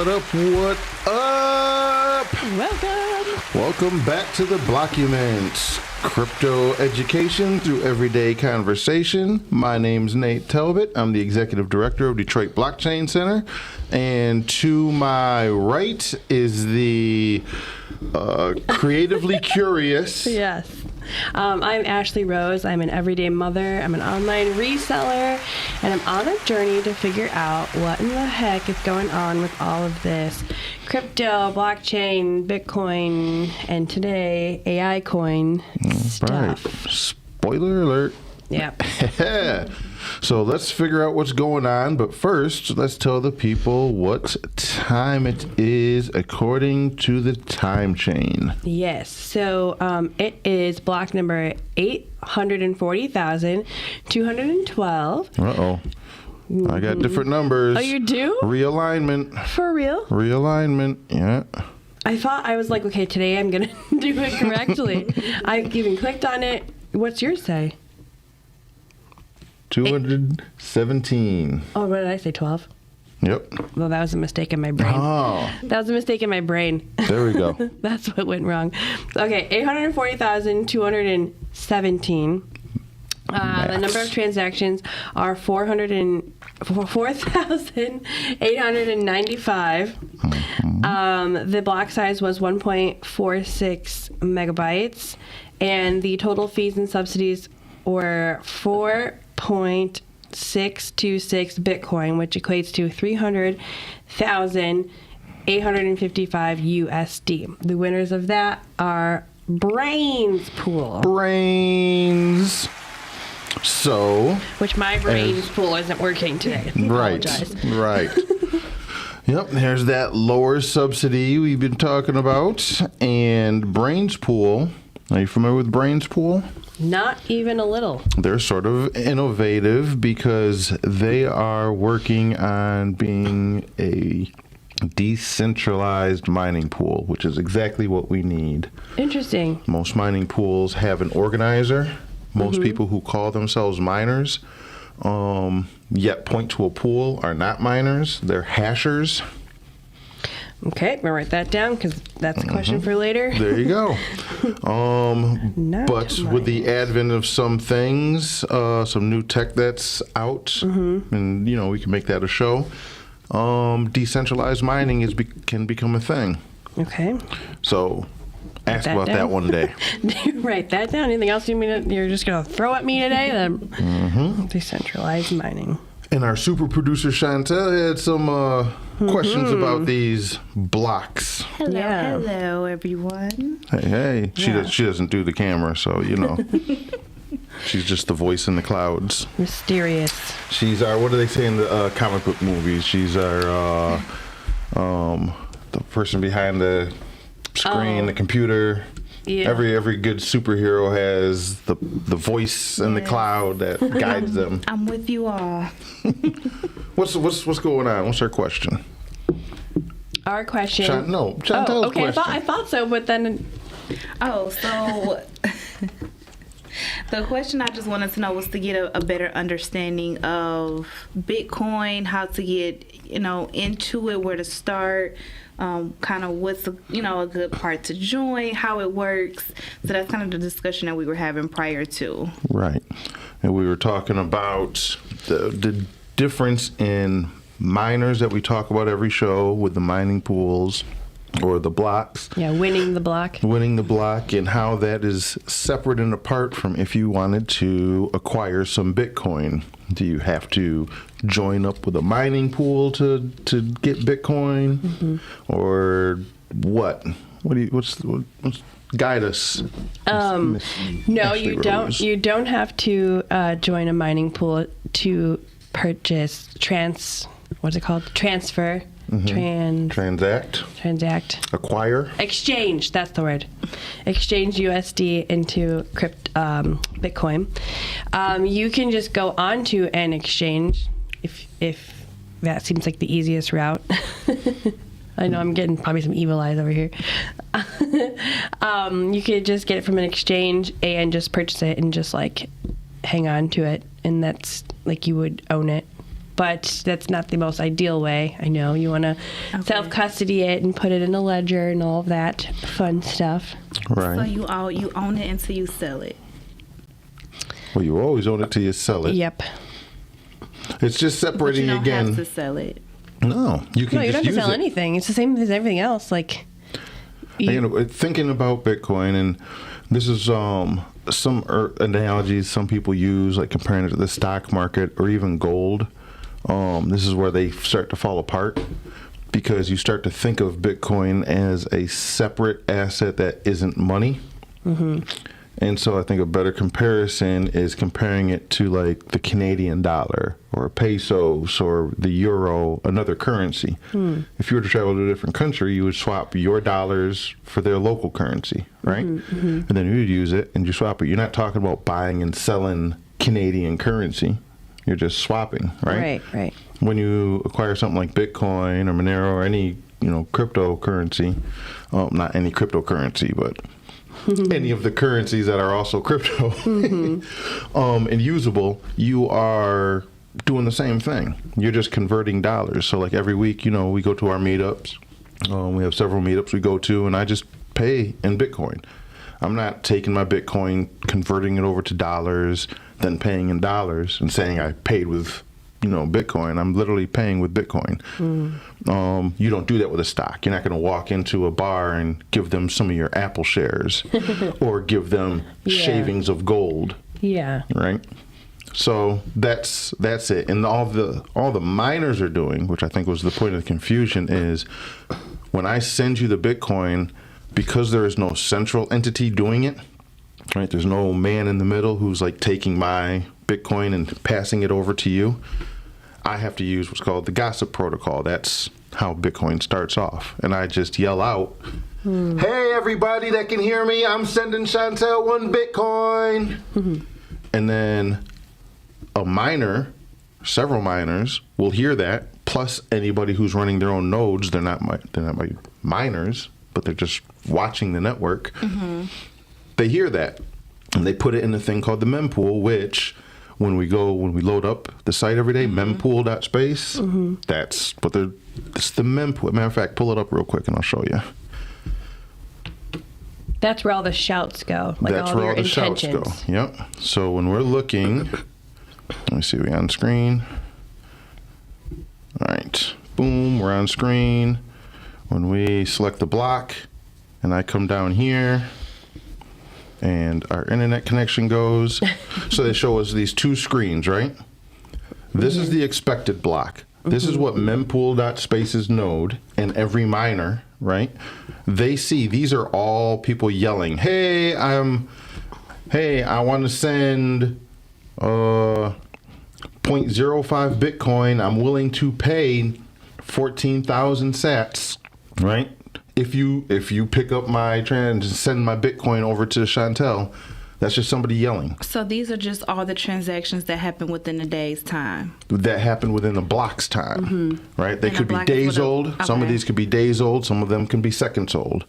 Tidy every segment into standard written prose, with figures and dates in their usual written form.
What up? What up? Welcome back to the Blockuments. Crypto education through everyday conversation. My name's Nate Talbot. I'm the executive director of Detroit Blockchain Center. And to my right is the creatively curious. Yes. I'm Ashlee Rose. I'm an everyday mother. I'm an online reseller. And I'm on a journey to figure out what in the heck is going on with all of this crypto, blockchain, Bitcoin, and today AI coin stuff. Right. Spoiler alert. Yeah. So let's figure out what's going on. But first, let's tell the people what time it is according to the time chain. Yes. So it is block number 840,212. Uh-oh. I got different numbers. Oh, you do? Realignment. For real? Realignment, yeah. I thought, I was like, okay, today I'm going to do it correctly. I even clicked on it. What's yours say? 217. Oh, what did I say, 12? Yep. Well, that was a mistake in my brain. Oh. That was a mistake in my brain. There we go. That's what went wrong. Okay, 840,217. The number of transactions are 4,895. The block size was 1.46 megabytes, and the total fees and subsidies were 4.626 Bitcoin, which equates to 300,855 USD. The winners of that are Brains Pool. Brains. So. Which my Brains Pool isn't working today. Right. Right. Yep, there's that lower subsidy we've been talking about. And Brains Pool. Are you familiar with Brains Pool? Not even a little. They're sort of innovative because they are working on being a decentralized mining pool, which is exactly what we need. Interesting. Most mining pools have an organizer. Most people who call themselves miners, yet point to a pool, are not miners. They're hashers. Okay, I'm going to write that down because that's a question for later. There you go. But with the advent of some things, some new tech that's out, and, you know, we can make that a show, decentralized mining can become a thing. Okay. So ask about that one day. Write that down. Anything else you're just going to throw at me today? Then decentralized mining. And our super producer Chantel had some questions about these blocks. Hello, everyone. Hey. She doesn't do the camera, so you know. She's just the voice in the clouds. Mysterious. She's our, what do they say in the comic book movies? She's our the person behind the screen, the computer. Yeah. Every good superhero has the voice in the cloud that guides them. I'm with you all. What's going on? What's our question? Our question. Chantel's okay. question. I thought so, but then. So the question I just wanted to know was to get a better understanding of Bitcoin, how to get into it, where to start. Kind of what's a good part to join, how it works. So that's kind of the discussion that we were having prior to. Right. And we were talking about the difference in miners that we talk about every show with the mining pools or the blocks. Yeah, winning the block. Winning the block, and how that is separate and apart from if you wanted to acquire some Bitcoin. Do you have to join up with a mining pool to get Bitcoin, or what? What's guide us? No, you don't. You don't have to join a mining pool to purchase what's it called? Transfer. Transact. Acquire. Exchange. That's the word. Exchange USD into Bitcoin. You can just go onto an exchange if that seems like the easiest route. I know I'm getting probably some evil eyes over here. You could just get it from an exchange and just purchase it and just like hang on to it, and that's like you would own it. but that's not the most ideal way. I know you want to self-custody it and put it in a ledger and all of that fun stuff. Right. So you own it until you sell it. Well, you always own it till you sell it. Yep. It's just separating but you don't again. have to sell it. No, you can No, you just don't have to use sell it. anything. It's the same as everything else. Like, Thinking about Bitcoin, and this is some analogies some people use, like comparing it to the stock market or even gold. This is where they start to fall apart, because you start to think of Bitcoin as a separate asset that isn't money. Mm-hmm. And so I think a better comparison is comparing it to like the Canadian dollar or pesos or the euro, another currency. If you were to travel to a different country, you would swap your dollars for their local currency, right? Mm-hmm. And then you would use it and you swap it. You're not talking about buying and selling Canadian currency. You're just swapping, right? Right. When you acquire something like Bitcoin or Monero or any, cryptocurrency, not any cryptocurrency, but any of the currencies that are also crypto and usable, you are doing the same thing. You're just converting dollars. So like every week, we go to our meetups. We have several meetups we go to, and I just pay in Bitcoin. I'm not taking my Bitcoin, converting it over to dollars, then paying in dollars and saying I paid with Bitcoin. I'm literally paying with Bitcoin. You don't do that with a stock. You're not going to walk into a bar and give them some of your Apple shares or give them shavings of gold. Yeah. Right. So that's it. And all the miners are doing, which I think was the point of the confusion, is when I send you the Bitcoin, because there is no central entity doing it, right? There's no man in the middle who's like taking my Bitcoin and passing it over to you. I have to use what's called the gossip protocol. That's how Bitcoin starts off. And I just yell out, hey, everybody that can hear me, I'm sending Chantel 1 Bitcoin. And then a miner, several miners, will hear that, plus anybody who's running their own nodes. They're not my miners, but they're just watching the network. They hear that, and they put it in a thing called the mempool, which when we load up the site every day, mempool.space, that's what it's the mempool. Matter of fact, pull it up real quick and I'll show you. That's where all the shouts go. Like That's all where your all the shouts go. Yep. So when we're looking, let me see, we on screen. All right. Boom, we're on screen. When we select the block and I come down here, and our internet connection goes. So they show us these two screens, right? This is the expected block. This is what mempool.space's node and every miner, right? They see these are all people yelling, hey, I want to send 0.05 Bitcoin. I'm willing to pay 14,000 sats, right? If you pick up my and send my Bitcoin over to Chantel, that's just somebody yelling. So these are just all the transactions that happen within a day's time. That happen within a block's time, right? They could be days old. Okay. Some of these could be days old. Some of them can be seconds old.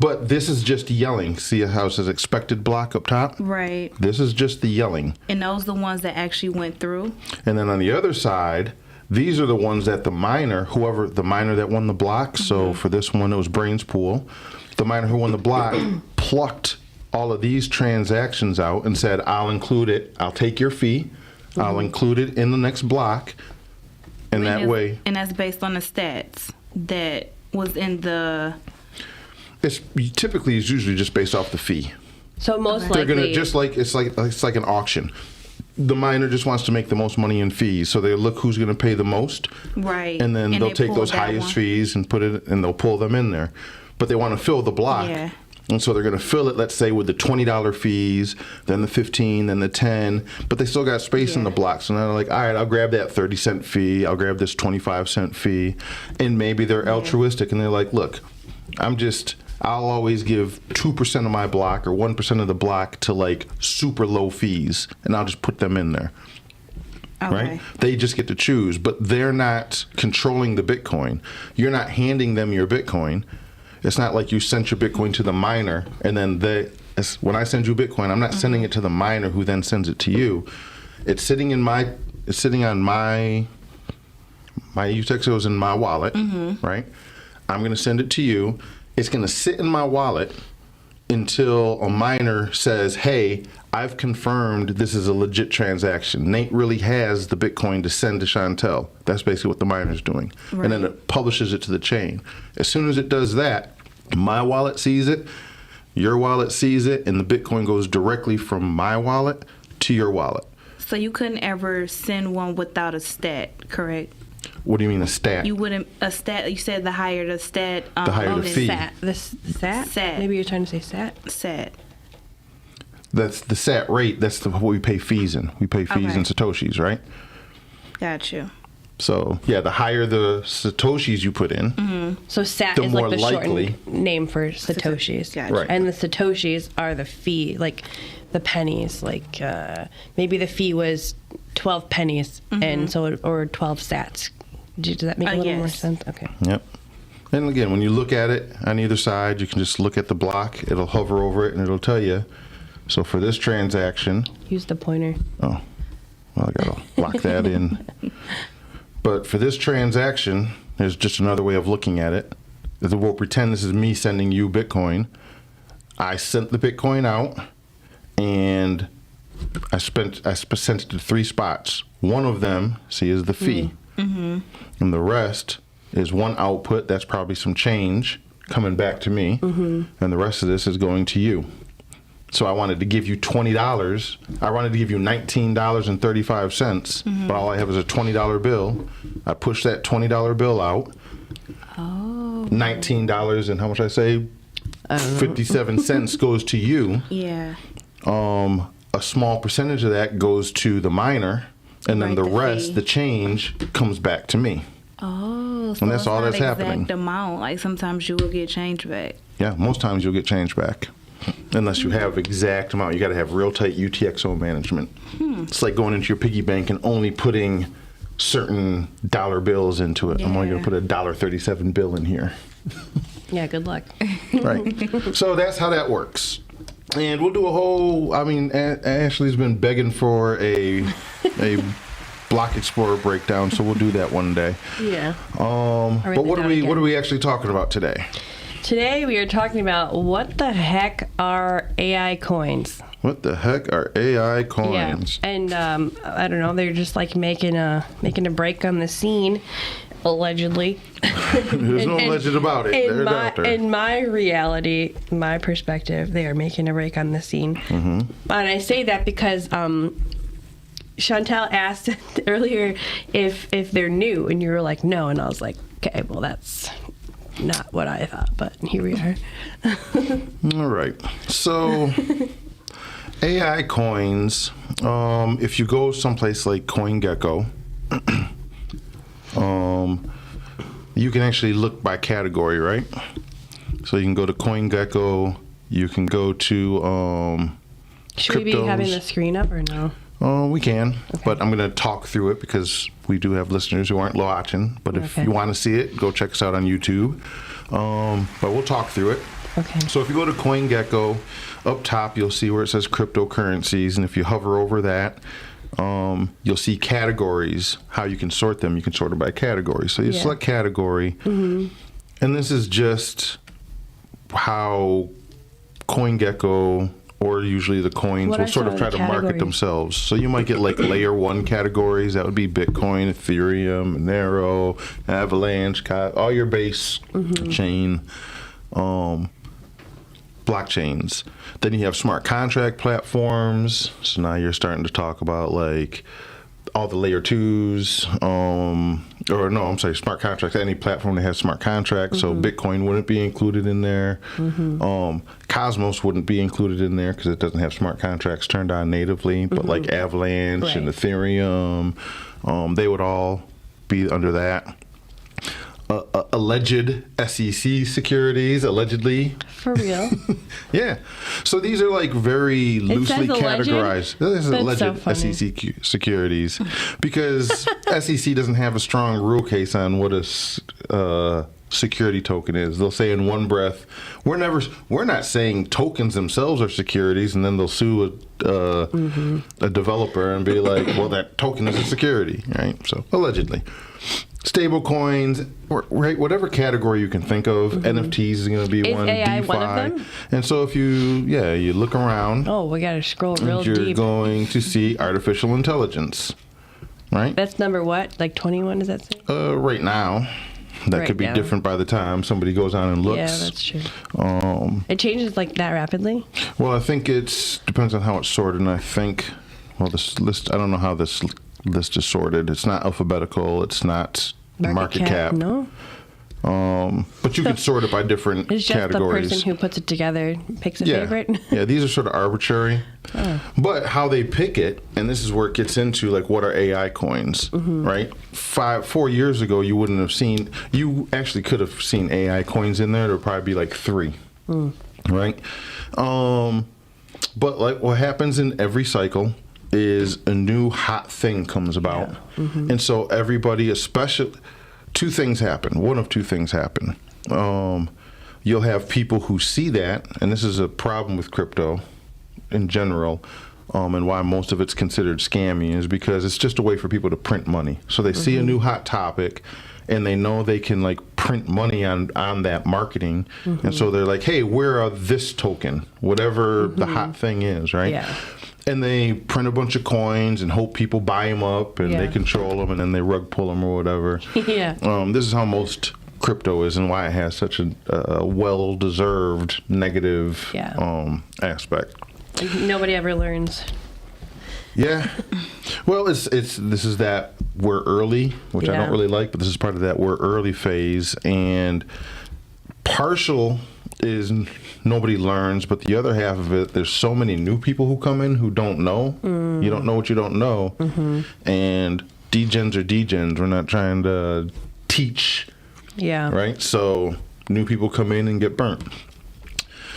But this is just yelling. See how it says expected block up top? Right. This is just the yelling. And those are the ones that actually went through? And then on the other side, these are the ones that the miner that won the block, so for this one it was Brains Pool, the miner who won the block plucked all of these transactions out and said, I'll include it, I'll take your fee, I'll include it in the next block, and way... And that's based on the stats that was in the... It's usually just based off the fee. So most likely... They're going to, just like, it's like an auction. The miner just wants to make the most money in fees, so they look who's going to pay the most, right? And then they'll take those highest fees and put it, and they'll pull them in there. But they want to fill the block, and so they're going to fill it. Let's say with the $20 fees, then the 15, then the 10. But they still got space in the block, so now they're like, all right, I'll grab that 30-cent fee. I'll grab this 25-cent fee, and maybe they're altruistic, and they're like, look, I'll always give 2% of my block or 1% of the block to like super low fees, and I'll just put them in there. Okay. Right? They just get to choose, but they're not controlling the Bitcoin. You're not handing them your Bitcoin. It's not like you sent your Bitcoin to the miner, and then when I send you Bitcoin, I'm not sending it to the miner who then sends it to you. It's sitting on my My UTXO goes in my wallet, right? I'm going to send it to you. It's going to sit in my wallet until a miner says, hey, I've confirmed this is a legit transaction. Nate really has the Bitcoin to send to Chantel. That's basically what the miner's doing. Right. And then it publishes it to the chain. As soon as it does that, my wallet sees it, your wallet sees it, and the Bitcoin goes directly from my wallet to your wallet. So you couldn't ever send one without a stat, correct? What do you mean a stat? You wouldn't, a stat, you said the higher the stat. The higher the fee. Sat. The sat? Sat. Maybe you're trying to say sat? Sat. That's the sat rate. That's what we pay fees in. We pay fees in Satoshis, right? Got you. So, yeah, the higher the Satoshis you put in, So sat the is more like the likely. shortened name for Satoshis. Gotcha. Right. And the Satoshis are the fee, like the pennies. Like maybe the fee was 12 pennies, and so or 12 sats. Does that make a little more sense? Okay. Yep. And again, when you look at it on either side, you can just look at the block. It'll hover over it, and it'll tell you. So for this transaction... Use the pointer. Oh, well, I got to lock that in. But for this transaction, there's just another way of looking at it. We'll pretend this is me sending you Bitcoin. I sent the Bitcoin out, and I sent it to 3 spots. One of them, see, is the fee. And the rest is one output. That's probably some change coming back to me. And the rest of this is going to you. So I wanted to give you $20. I wanted to give you $19.35, but all I have is a $20 bill. I push that $20 bill out. $19 and how much I say? 57 cents goes to you. Yeah. A small percentage of that goes to the miner, and then the rest, fee. the change, comes back to me. Oh, so And that's it's all not that's happening. Exact amount. Like sometimes you will get change back. Yeah, most times you'll get change back. Unless you have exact amount. You got to have real tight UTXO management. It's like going into your piggy bank and only putting certain dollar bills into it. I'm only going to put a $1.37 bill in here. Yeah, good luck. Right. So that's how that works. And we'll do a whole, I mean, Ashlee's been begging for a Block Explorer breakdown, so we'll do that one day. Yeah. But what are we actually talking about today? Today we are talking about what the heck are AI coins. What the heck are AI coins? Yeah, and I don't know. They're just like making a break on the scene, allegedly. There's no legend about it. They're out there. In my reality, my perspective, they are making a break on the scene. And I say that because Chantel asked earlier if they're new, and you were like, no, and I was like, okay, well that's not what I thought, but here we are. All right. So, AI coins, if you go someplace like CoinGecko, you can actually look by category, right? So you can go to CoinGecko, you can go to Should we be having the screen up or no? We can, but I'm going to talk through it because we do have listeners who aren't watching. But if you want to see it, go check us out on YouTube. But we'll talk through it. Okay. So if you go to CoinGecko, up top you'll see where it says cryptocurrencies, and if you hover over that, you'll see categories, how you can sort them. You can sort it by category. So you select category, and this is just how CoinGecko, or usually the coins, will sort of try to market themselves. So you might get like layer 1 categories. That would be Bitcoin, Ethereum, Monero, Avalanche, all your base chain blockchains. Then you have smart contract platforms. So now you're starting to talk about like all the layer 2s, smart contracts, any platform that has smart contracts. So Bitcoin wouldn't be included in there. Cosmos wouldn't be included in there because it doesn't have smart contracts turned on natively, but like Avalanche and Ethereum, they would all be under that. Alleged SEC securities, allegedly. For real? Yeah. So these are like very loosely categorized. This is alleged SEC securities because SEC doesn't have a strong rule case on what a security token is. They'll say in one breath, we're not saying tokens themselves are securities, and then they'll sue a developer and be like, well, that token is a security, right? So allegedly. stable coins, right? Whatever category you can think of, NFTs is going to be one. AI DeFi. one of them? And so if you look around, Oh, we got to scroll real you're deep. going to see artificial intelligence, right? That's number what? Like 21, does that say? Right now. That Right could be now. different by the time somebody goes on and looks. Yeah, that's true. It changes like that rapidly? Well, I think depends on how it's sorted, and I think, this list, I don't know how this list is sorted. It's not alphabetical. It's not market cap. No? But you could sort it by different It's just categories. the person who puts it together picks a favorite? Yeah, these are sort of arbitrary. Oh. But how they pick it, and this is where it gets into like what are AI coins, right? 4 years ago, you wouldn't have seen, you actually could have seen AI coins in there. There would probably be like 3, right? But like what happens in every cycle is a new hot thing comes about. And so everybody, especially, one of two things happen. You'll have people who see that, and this is a problem with crypto in general, and why most of it's considered scammy is because it's just a way for people to print money. So they see a new hot topic, and they know they can like print money on that marketing, and so they're like, hey, we're this token, whatever the hot thing is, right? Yeah. And they print a bunch of coins and hope people buy them up, and they Yeah. control them, and then they rug pull them or whatever. Yeah. This is how most crypto is, and why it has such a well-deserved negative aspect. Nobody ever learns. Yeah. Well, this is that we're early, which I don't really like, but this is part of that we're early phase, and partial is nobody learns, but the other half of it, there's so many new people who come in who don't know. You don't know what you don't know. And degens are degens. We're not trying to teach, right? So new people come in and get burnt.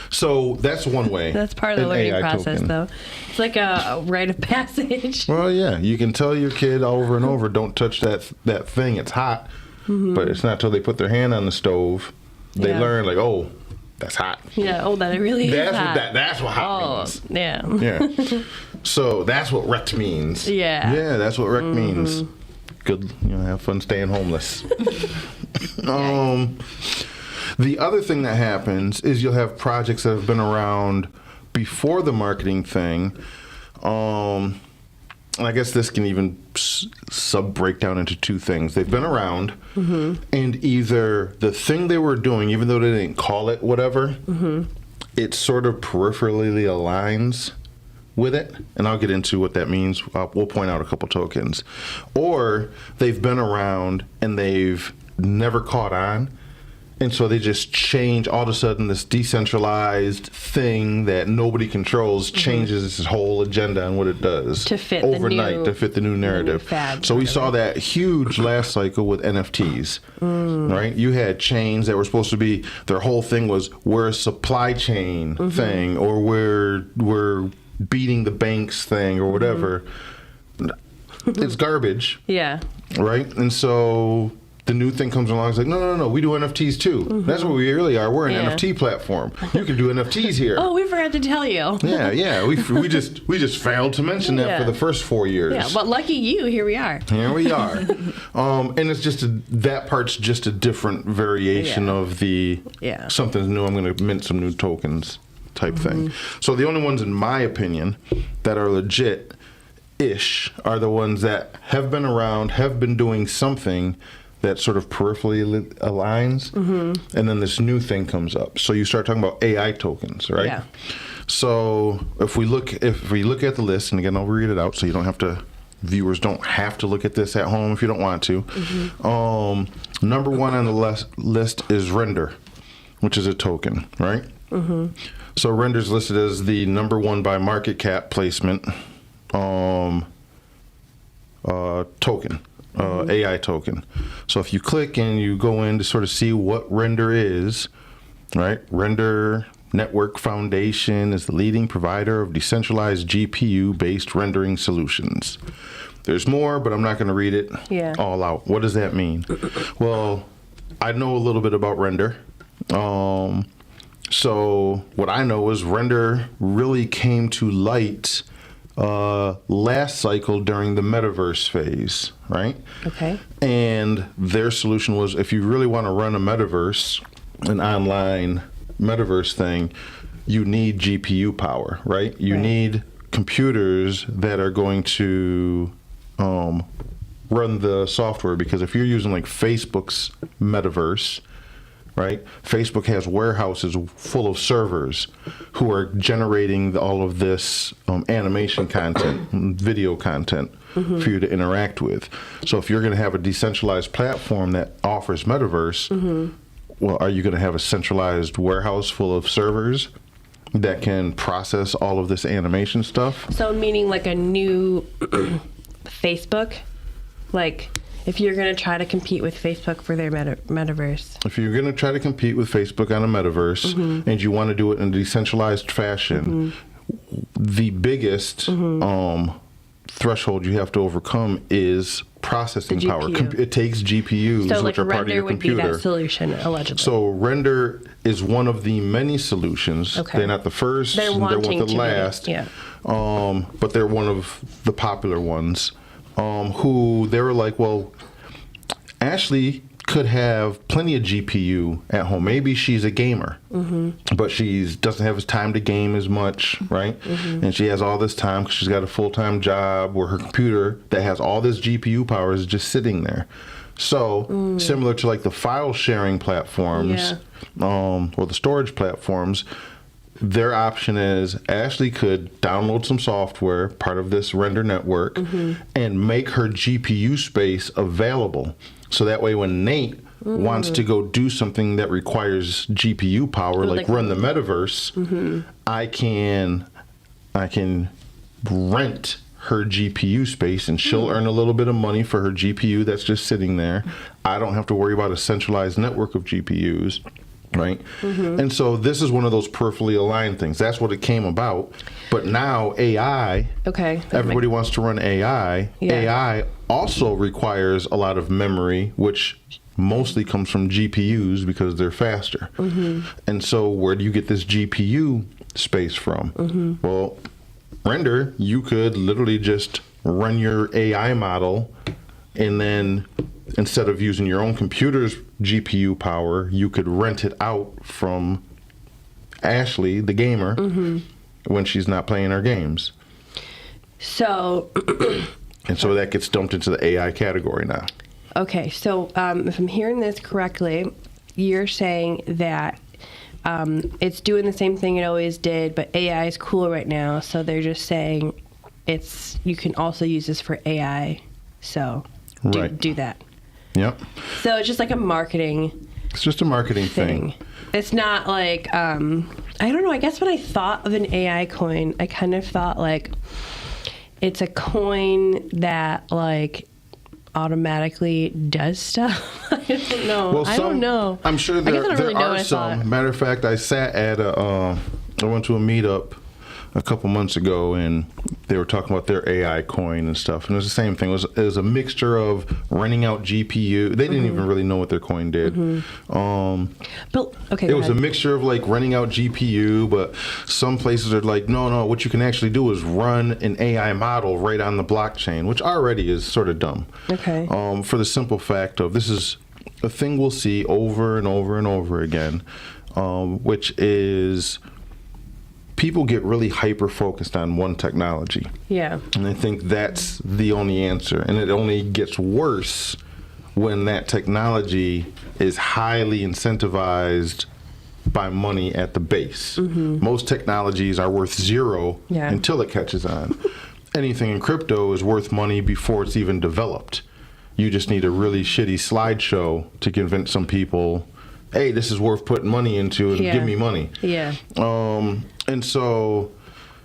So that's one way. That's part of the an learning AI process, token. though. It's like a rite of passage. Well, yeah, you can tell your kid over and over, don't touch that thing, it's hot. But it's not till they put their hand on the stove, they learn, like, oh, that's hot. Yeah, that really is hot. That's what hot means. Yeah. Yeah. So that's what wrecked means. Yeah. Yeah, that's what wrecked means. Good, have fun staying homeless. The other thing that happens is you'll have projects that have been around before the marketing thing. And I guess this can even break down into two things. They've been around, and either the thing they were doing, even though they didn't call it whatever, it sort of peripherally aligns with it, and I'll get into what that means. We'll point out a couple tokens. Or they've been around and they've never caught on, and so they just change. All of a sudden, this decentralized thing that nobody controls changes its whole agenda and what it does to fit overnight to fit the new narrative. Fad, so we saw that huge last cycle with NFTs, right? You had chains that were supposed to be, their whole thing was we're a supply chain thing, or we're beating the banks thing, or whatever. It's garbage. Yeah. Right? And so the new thing comes along, it's like, no, we do NFTs too. That's what we really are. We're an NFT platform. You can do NFTs here. Oh, we forgot to tell you. Yeah. We just failed to mention that for the first 4 years. Yeah, but lucky you, here we are. Here we are. And it's just that part's just a different variation of the something's new, I'm going to mint some new tokens type thing. So the only ones, in my opinion, that are legit-ish are the ones that have been around, have been doing something that sort of peripherally aligns, and then this new thing comes up. So you start talking about AI tokens, right? Yeah. So if we look at the list, and again, I'll read it out so you don't have to, viewers don't have to look at this at home if you don't want to. Number one on the list is Render, which is a token, right? So Render's listed as the number one by market cap placement token. AI token. So if you click and you go in to sort of see what Render is, right? Render Network Foundation is the leading provider of decentralized GPU-based rendering solutions. There's more, but I'm not going to read it all out. What does that mean? Well, I know a little bit about Render. So what I know is Render really came to light last cycle during the metaverse phase, right? Okay. And their solution was, if you really want to run a metaverse, an online metaverse thing, you need GPU power, right? You need computers that are going to run the software, because if you're using like Facebook's metaverse, right? Facebook has warehouses full of servers who are generating all of this animation content, video content for you to interact with. So if you're going to have a decentralized platform that offers metaverse, well, are you going to have a centralized warehouse full of servers that can process all of this animation stuff? So meaning like a new Facebook? Like if you're going to try to compete with Facebook for their metaverse. If you're going to try to compete with Facebook on a metaverse and you want to do it in a decentralized fashion, the biggest threshold you have to overcome is processing power. It takes GPUs, so which like are part of your computer. Render would be that solution, allegedly. So Render is one of the many solutions. Okay. They're not the first. They're wanting the last. Yeah. But they're one of the popular ones. Who they were like, well, Ashlee could have plenty of GPU at home. Maybe she's a gamer, but she doesn't have time to game as much, right? And she has all this time because she's got a full-time job where her computer that has all this GPU power is just sitting there. So similar to like the file sharing platforms or the storage platforms, their option is Ashlee could download some software, part of this Render network, and make her GPU space available. So that way when Nate wants to go do something that requires GPU power, like run the metaverse, I can rent her GPU space and she'll earn a little bit of money for her GPU that's just sitting there. I don't have to worry about a centralized network of GPUs. Right? And so this is one of those peripherally aligned things. That's what it came about. But now AI, everybody wants to run AI. AI also requires a lot of memory, which mostly comes from GPUs because they're faster. And so where do you get this GPU space from? Well, Render, you could literally just run your AI model, and then instead of using your own computer's GPU power, you could rent it out from Ashlee, the gamer, when she's not playing her games. So... and so that gets dumped into the AI category now. Okay, so if I'm hearing this correctly, you're saying that it's doing the same thing it always did, but AI is cool right now, so they're just saying you can also use this for AI, so do that. Yep. So it's just like a marketing. It's just a marketing thing. It's not like I don't know. I guess when I thought of an AI coin, I kind of thought like it's a coin that like automatically does stuff. I don't know. Well, I don't know. I'm sure there are some. Matter of fact, I sat at I went to a meetup a couple months ago, and they were talking about their AI coin and stuff, and it was the same thing. It was a mixture of renting out GPU. They didn't even really know what their coin did. But it was a mixture of like renting out GPU, but some places are like, no, what you can actually do is run an AI model right on the blockchain, which already is sort of dumb. Okay. For the simple fact of this is a thing we'll see over and over and over again, which is people get really hyper-focused on one technology. Yeah. And I think that's the only answer. And it only gets worse when that technology is highly incentivized by money at the base. Most technologies are worth zero until it catches on. Anything in crypto is worth money before it's even developed. You just need a really shitty slideshow to convince some people, hey, this is worth putting money into and give me money. Yeah. And so,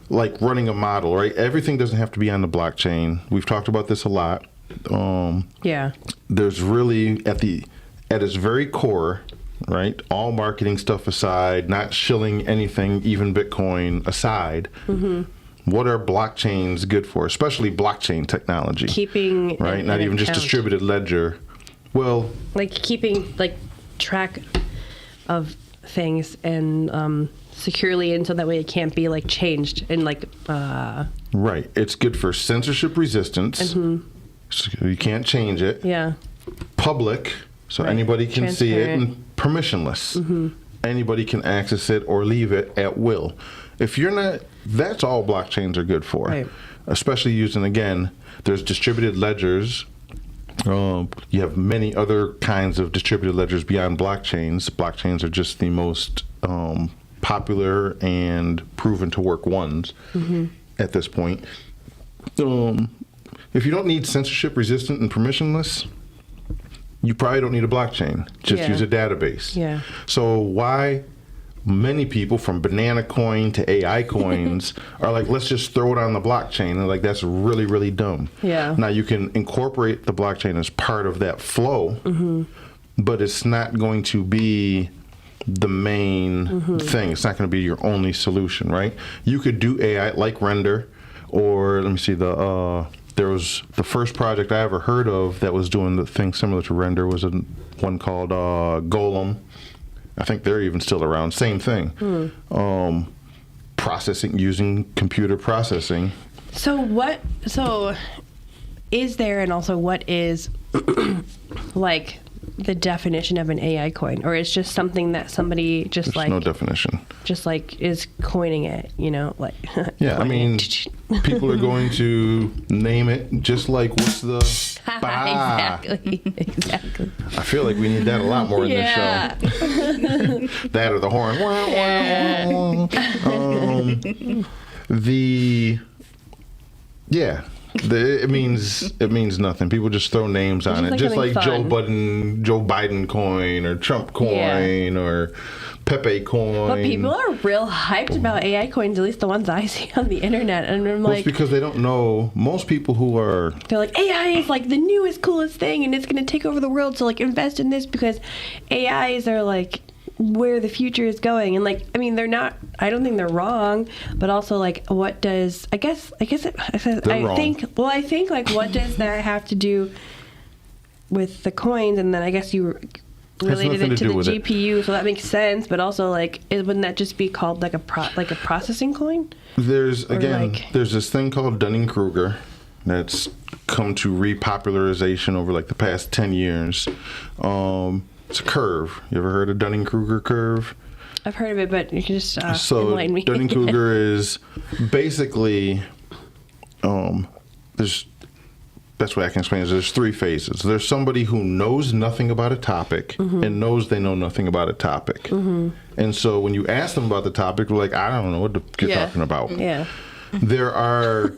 like running a model, right? Everything doesn't have to be on the blockchain. We've talked about this a lot. There's really, at its very core, right? All marketing stuff aside, not shilling anything, even Bitcoin aside. What are blockchains good for? Especially blockchain technology. Keeping right? Not even just distributed ledger. Well, like keeping like track of things and securely, and so that way it can't be like changed and like. Right. It's good for censorship resistance. So you can't change it. Yeah. Public, so anybody can see it, and permissionless. Anybody can access it or leave it at will. If you're not, that's all blockchains are good for. Right. Especially using, again, there's distributed ledgers. You have many other kinds of distributed ledgers beyond blockchains. Blockchains are just the most popular and proven to work ones at this point. If you don't need censorship resistant and permissionless, you probably don't need a blockchain. Just use a database. Yeah. So why many people, from banana coin to AI coins, are like, let's just throw it on the blockchain. And like, that's really, really dumb. Yeah. Now you can incorporate the blockchain as part of that flow, but it's not going to be the main thing. It's not going to be your only solution, right? You could do AI like Render, or let me see, there was the first project I ever heard of that was doing the thing similar to Render was one called Golem. I think they're even still around. Same thing. Processing, using computer processing. So is there, and also what is like the definition of an AI coin, or it's just something that somebody just There's no definition. Just like is coining it, like. Yeah, I mean, people are going to name it just like what's the exactly. I feel like we need that a lot more in this show. That or the horn. It means nothing. People just throw names on it, just like Joe Biden coin or Trump coin or Pepe coin. But people are real hyped about AI coins, at least the ones I see on the internet, and I'm like, it's because they don't know. Most people they're like, AI is like the newest, coolest thing, and it's going to take over the world. So like, invest in this because AIs are like where the future is going. And like, I mean, they're not, I don't think they're wrong, but also like, what does, I think like, what does that have to do with the coins? And then I guess you related it to the GPU, so that makes sense. But also like, wouldn't that just be called like a processing coin? There's this thing called Dunning-Kruger that's come to repopularization over like the past 10 years. It's a curve. You ever heard of Dunning-Kruger curve? I've heard of it, but you can just enlighten me. Dunning-Kruger is basically, best way I can explain it is there's three phases. There's somebody who knows nothing about a topic and knows they know nothing about a topic. And so when you ask them about the topic, they're like, I don't know what you're talking about. Yeah. There are...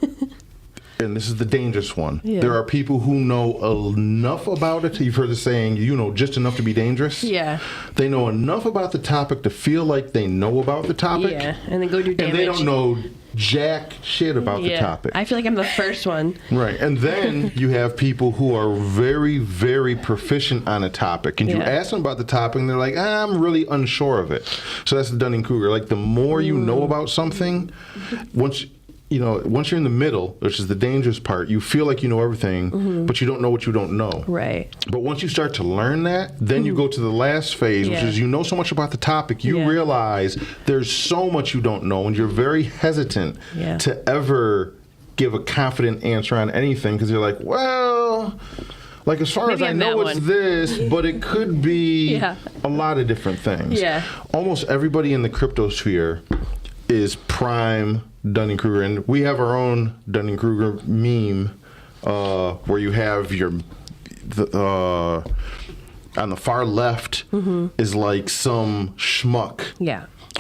And this is the dangerous one. Yeah. There are people who know enough about it. You've heard the saying, just enough to be dangerous. Yeah. They know enough about the topic to feel like they know about the topic. Yeah, and then go do damage. And they don't know jack shit about the topic. I feel like I'm the first one. Right. And then you have people who are very, very proficient on a topic. And you ask them about the topic, and they're like, I'm really unsure of it. So that's the Dunning-Kruger. Like, the more you know about something, once you're in the middle, which is the dangerous part, you feel like you know everything, but you don't know what you don't know. Right. But once you start to learn that, then you go to the last phase, which is you know so much about the topic, you realize there's so much you don't know, and you're very hesitant to ever give a confident answer on anything, because you're like, well... Like, as far as I know, it's this, but it could be a lot of different things. Yeah. Almost everybody in the cryptosphere is prime Dunning-Kruger, and we have our own Dunning-Kruger meme where you have on the far left is like some schmuck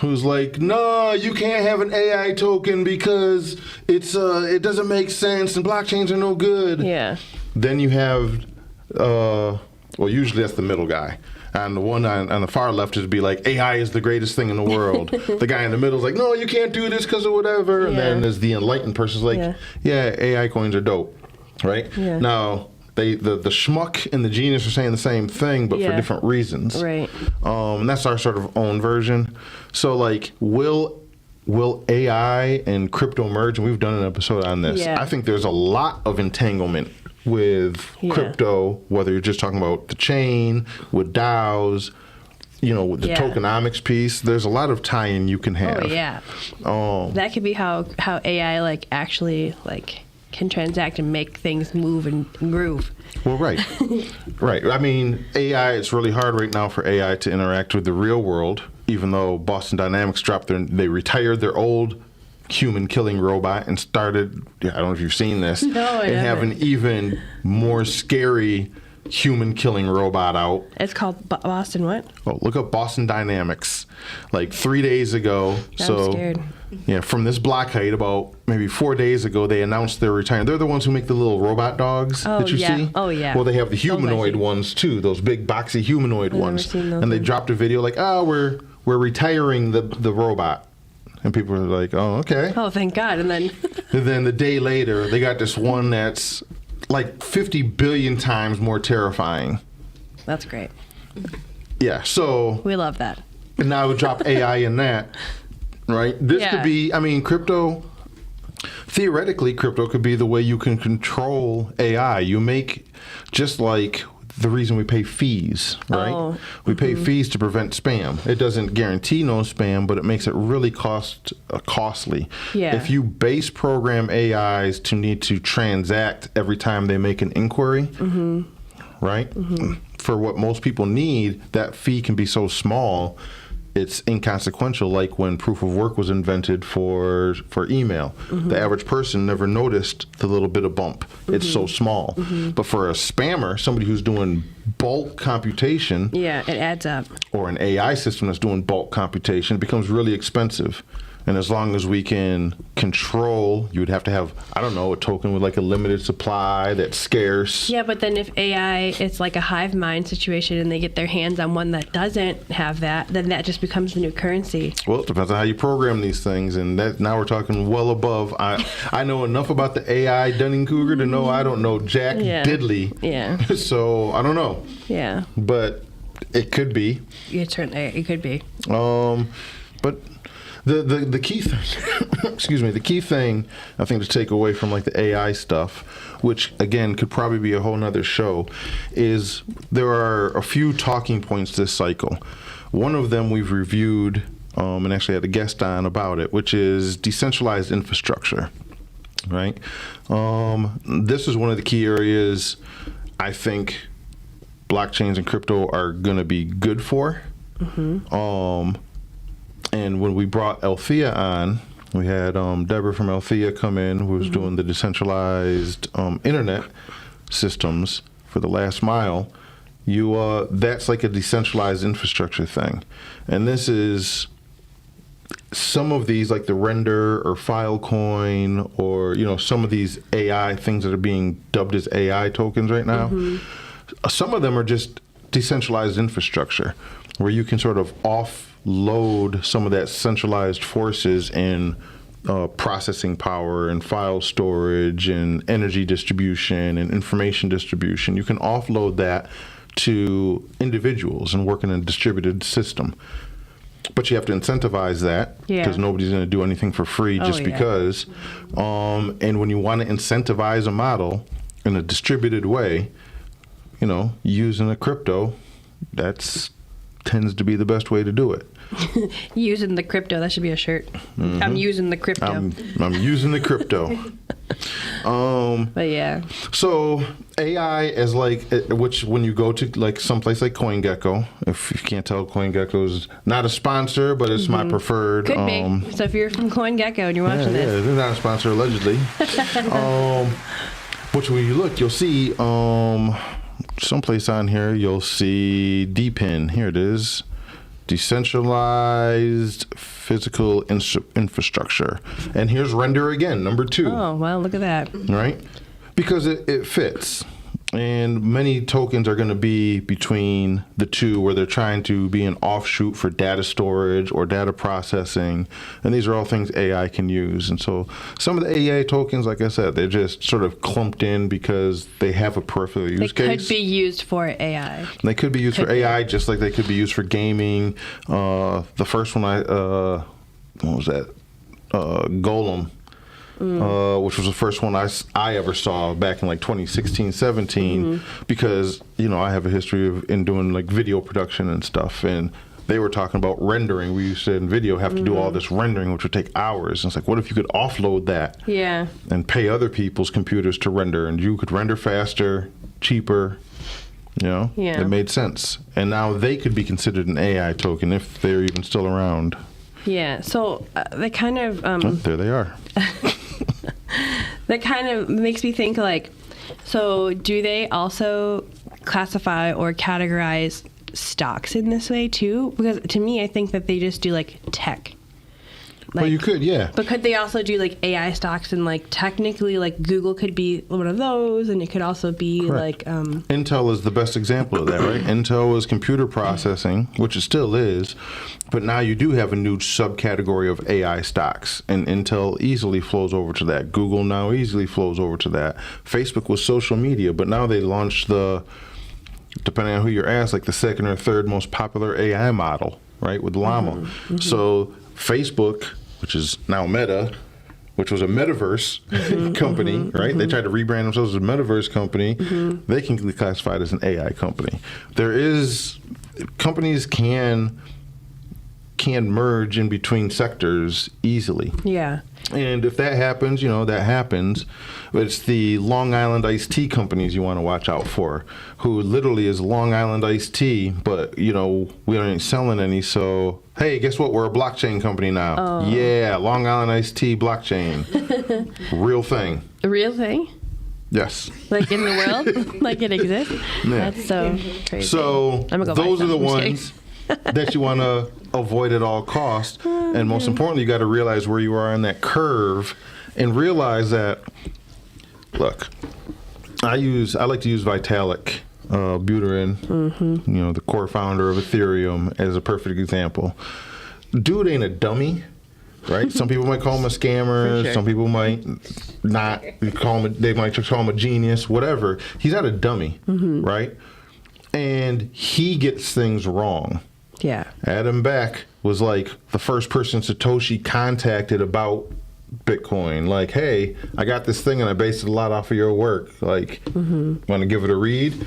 who's like, no, you can't have an AI token because it doesn't make sense and blockchains are no good. Yeah. Then you have usually that's the middle guy. And the one on the far left is be like, AI is the greatest thing in the world. The guy in the middle is like, no, you can't do this because of whatever. And then there's the enlightened person who's like, AI coins are dope, right? Yeah. Now, the schmuck and the genius are saying the same thing, but for different reasons. Right. And that's our sort of own version. So, like, will AI and crypto merge? And we've done an episode on this. Yeah. I think there's a lot of entanglement with crypto, whether you're just talking about the chain, with DAOs, with the tokenomics piece, there's a lot of tie-in you can have. Oh yeah. That could be how AI actually can transact and make things move and groove. Well, right. Right. I mean, AI, it's really hard right now for AI to interact with the real world, even though Boston Dynamics they retired their old human killing robot and started, I don't know if you've seen this, and have an even more scary human killing robot out. It's called Boston what? Oh, look up Boston Dynamics. 3 days ago. I'm scared. Yeah, from this block height, about maybe 4 days ago, they announced they're retiring. They're the ones who make the little robot dogs that you see. Oh, yeah. Well, they have the humanoid ones, too, those big, boxy humanoid ones. Never seen those and they ones. dropped a video we're retiring the robot. And people are like, oh, okay. Oh, thank God. And then And then the day later, they got this one that's 50 billion times more terrifying. that's great. Yeah, so We love that. and now I would drop AI in that, right? This Yeah. could be, theoretically, crypto could be the way you can control AI. You make, just like the reason we pay fees, right? Oh, we pay fees to prevent spam. It doesn't guarantee no spam, but it makes it really costly. Yeah. If you base program AIs to need to transact every time they make an inquiry, right? For what most people need, that fee can be so small, it's inconsequential. Like when proof of work was invented for email, the average person never noticed the little bit of bump. It's so small. But for a spammer, somebody who's doing bulk computation, Yeah, it adds up. or an AI system that's doing bulk computation, it becomes really expensive. And as long as we can control, you would have to have, a token with a limited supply that's scarce. Yeah, but then if AI, it's like a hive mind situation and they get their hands on one that doesn't have that, then that just becomes the new currency. Well, it depends on how you program these things, and that now we're talking well above. I know enough about the AI Dunning-Kruger to know I don't know jack diddly. Yeah. So I don't know, Yeah. but it could be. It could be. But the key thing, excuse me, the key thing I think to take away from the AI stuff, which again could probably be a whole nother show, is there are a few talking points this cycle. One of them we've reviewed and actually had a guest on about it, which is decentralized infrastructure, right? This is one of the key areas I think blockchains and crypto are going to be good for. And when we brought Althea on, we had Deborah from Althea come in, who was doing the decentralized internet systems for the last mile. That's like a decentralized infrastructure thing. And this is some of these, like the Render or Filecoin, or some of these AI things that are being dubbed as AI tokens right now. Some of them are just decentralized infrastructure, where you can sort of offload some of that centralized forces in processing power and file storage and energy distribution and information distribution. You can offload that to individuals and work in a distributed system. But you have to incentivize that, because nobody's going to do anything for free just because. And when you want to incentivize a model in a distributed way, using a crypto, that's tends to be the best way to do it. Using the crypto, that should be a shirt. I'm using the crypto. I'm using the crypto. But yeah. So AI is which when you go to someplace like CoinGecko, if you can't tell, CoinGecko is not a sponsor, but it's my preferred. Could be. So if you're from CoinGecko and you're watching this. Yeah, they're not a sponsor allegedly. Which when you look, you'll see someplace on here, you'll see DPIN. Here it is. Decentralized physical infrastructure. And here's Render again, number 2. Oh, well, look at that. Right? Because it fits. And many tokens are going to be between the two, where they're trying to be an offshoot for data storage or data processing. And these are all things AI can use. And so some of the AI tokens, like I said, they're just sort of clumped in because they have a peripheral use case. They could be used for AI. They could be used for AI, just like they could be used for gaming. The first one what was that? Golem. Which was the first one I ever saw back in 2016, 17, because I have a history in doing video production and stuff, and they were talking about rendering. We used to in video have to do all this rendering, which would take hours. And it's like, what if you could offload that and pay other people's computers to render, and you could render faster, cheaper, It made sense. And now they could be considered an AI token if they're even still around. Yeah, so they kind of... there they are. That kind of makes me think, like, so do they also classify or categorize stocks in this way too? Because to me, I think that they just do like tech. Well, you could, yeah. But could they also do like AI stocks, and like technically like Google could be one of those, and it could also be like... Intel is the best example of that, right? Intel is computer processing, which it still is, but now you do have a new subcategory of AI stocks, and Intel easily flows over to that. Google now easily flows over to that. Facebook was social media, but now they launched depending on who you're asked, like the second or third most popular AI model, right, with Llama. So Facebook, which is now Meta, which was a metaverse company, right? They tried to rebrand themselves as a metaverse company. They can be classified as an AI company. Companies can merge in between sectors easily. Yeah. And if that happens, that happens. But it's the Long Island iced tea companies you want to watch out for, who literally is Long Island iced tea, but, we aren't selling any. So, hey, guess what? We're a blockchain company now. Oh. Yeah, Long Island iced tea blockchain. Real thing. A real thing? Yes. Like in the world? Like it exists? Yeah. That's so crazy. So, those are the ones that you want to avoid at all costs. And most importantly, you got to realize where you are on that curve and realize that, look, I like to use Vitalik Buterin, the core founder of Ethereum, as a perfect example. Dude ain't a dummy, right? Some people might call him a scammer. Sure. Some people might not call him. They might just call him a genius, whatever. He's not a dummy, right? And he gets things wrong. Yeah. Adam Beck was like the first person Satoshi contacted about Bitcoin. Like, hey, I got this thing and I based it a lot off of your work. Like, want to give it a read?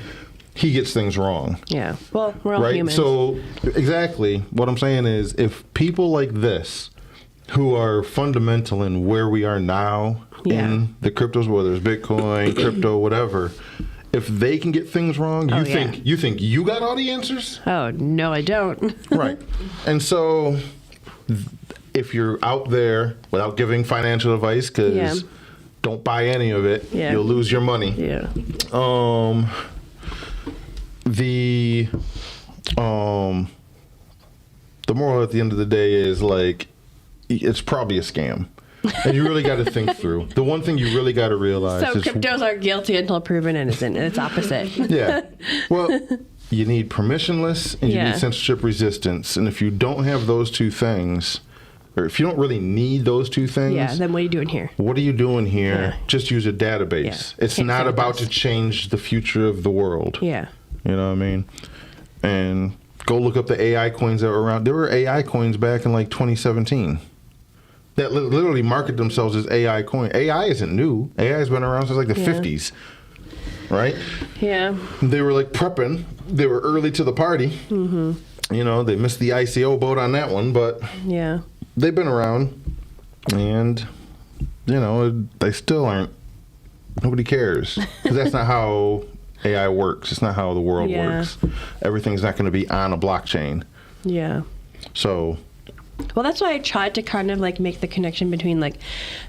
He gets things wrong. Yeah. Well, we're all humans. So, exactly. What I'm saying is, if people like this, who are fundamental in where we are now in the cryptos, whether it's Bitcoin, crypto, whatever, if they can get things wrong, you think you got all the answers? Oh, no, I don't. Right. And so if you're out there, without giving financial advice, because don't buy any of it, you'll lose your money. Yeah. The moral at the end of the day is, like, it's probably a scam. And you really got to think through. The one thing you really got to realize is... So cryptos are guilty until proven innocent, and it's opposite. Yeah. Well, you need permissionless and you need censorship resistance. And if you don't have those two things, or if you don't really need those two things... then what are you doing here? What are you doing here? Just use a database. It's not about to change the future of the world. Yeah. You know what I mean? And go look up the AI coins that were around. There were AI coins back in like 2017. That literally market themselves as AI coin. AI isn't new. AI has been around since like the 50s, right? Yeah. They were like prepping. They were early to the party. They missed the ICO boat on that one, but they've been around, and they still aren't. Nobody cares, because that's not how AI works. It's not how the world works. Everything's not going to be on a blockchain. Yeah. So. Well, that's why I tried to kind of like make the connection between like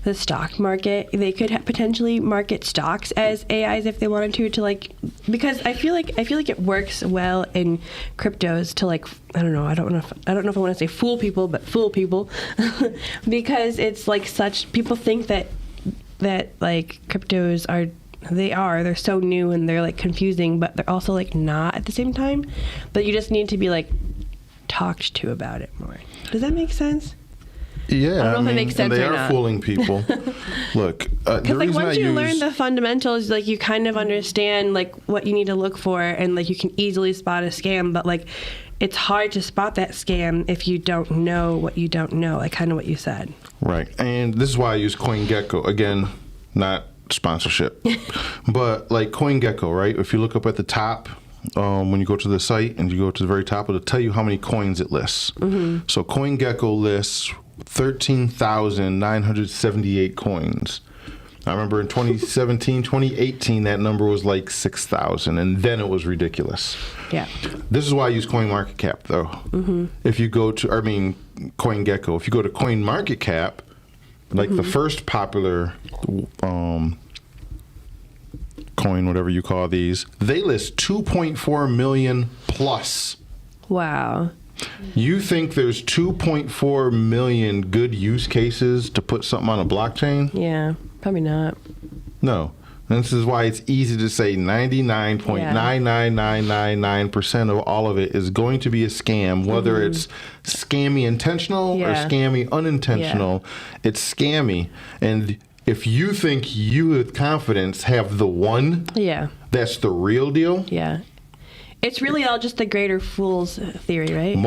the stock market. They could potentially market stocks as AIs if they wanted to like, because I feel like it works well in cryptos to like, I don't know if I want to say fool people, but fool people because it's like people think that like cryptos they're so new and they're like confusing, but they're also like not at the same time. But you just need to be like talked to about it more. Does that make sense? Yeah, I don't know if it makes sense and they or are not. fooling people. Look, because like once you learn the fundamentals, like you kind of understand like what you need to look for, and like you can easily spot a scam. But like, it's hard to spot that scam if you don't know what you don't know. Like kind of what you said. Right, and this is why I use CoinGecko again, not sponsorship, but like CoinGecko, right? If you look up at the top, when you go to the site and you go to the very top, it'll tell you how many coins it lists. So CoinGecko lists 13,978 coins. I remember in 2017, 2018, that number was like 6,000, and then it was ridiculous. Yeah. This is why I use CoinMarketCap, though. If you go to, CoinGecko, if you go to CoinMarketCap, like the first popular coin, whatever you call these, they list 2.4 million plus. Wow. You think there's 2.4 million good use cases to put something on a blockchain? Yeah, probably not. No. And this is why it's easy to say 99.99999% of all of it is going to be a scam, whether it's scammy intentional or scammy unintentional. It's scammy. And if you think you with confidence have the one, that's the real deal. Yeah. It's really all just the greater fool's theory, right?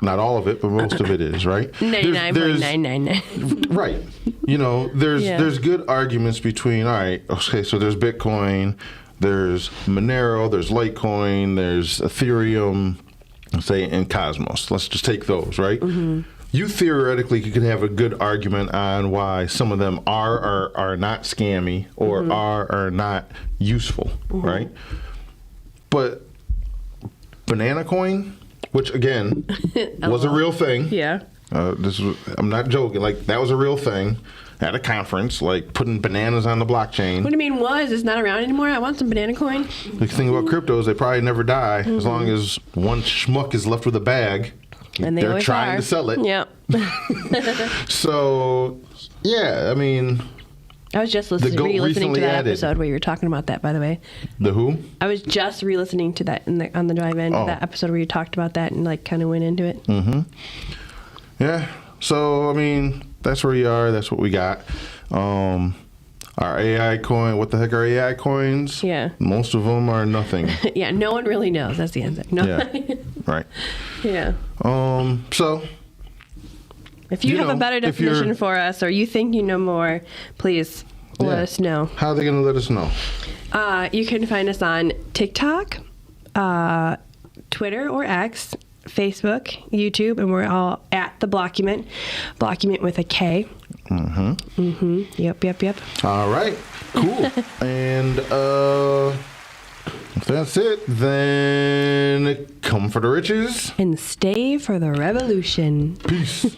Not all of it, but most of it is, right? 99.999. Right. You know, there's good arguments between, all right, okay, so there's Bitcoin, there's Monero, there's Litecoin, there's Ethereum, say, and Cosmos. Let's just take those, right? You theoretically could have a good argument on why some of them are or are not scammy or are or not useful, right? But Banana Coin, which again was a real thing. Yeah. I'm not joking. Like, that was a real thing at a conference, like putting bananas on the blockchain. What do you mean was? It's not around anymore? I want some banana coin. The thing about crypto is they probably never die as long as one schmuck is left with a bag. And they're trying to sell it. Yeah. So, yeah, I mean, I was just re-listening to that episode where you were talking about that, by the way. The who? I was just re-listening to that on the drive-in, that episode where you talked about that and like kind of went into it. Yeah. So, I mean, that's where you are. That's what we got. Our AI coin, what the heck are AI coins? Yeah. Most of them are nothing. Yeah, no one really knows. That's the answer. No. Yeah. Right. Yeah. So, if you have a better definition for us, or you think you know more, please let us know. How are they going to let us know? You can find us on TikTok, Twitter or X, Facebook, YouTube, and we're all at The Blockument. Blockument with a K. Yep. All right. Cool. And if that's it, then come for the riches. And stay for the revolution. Peace.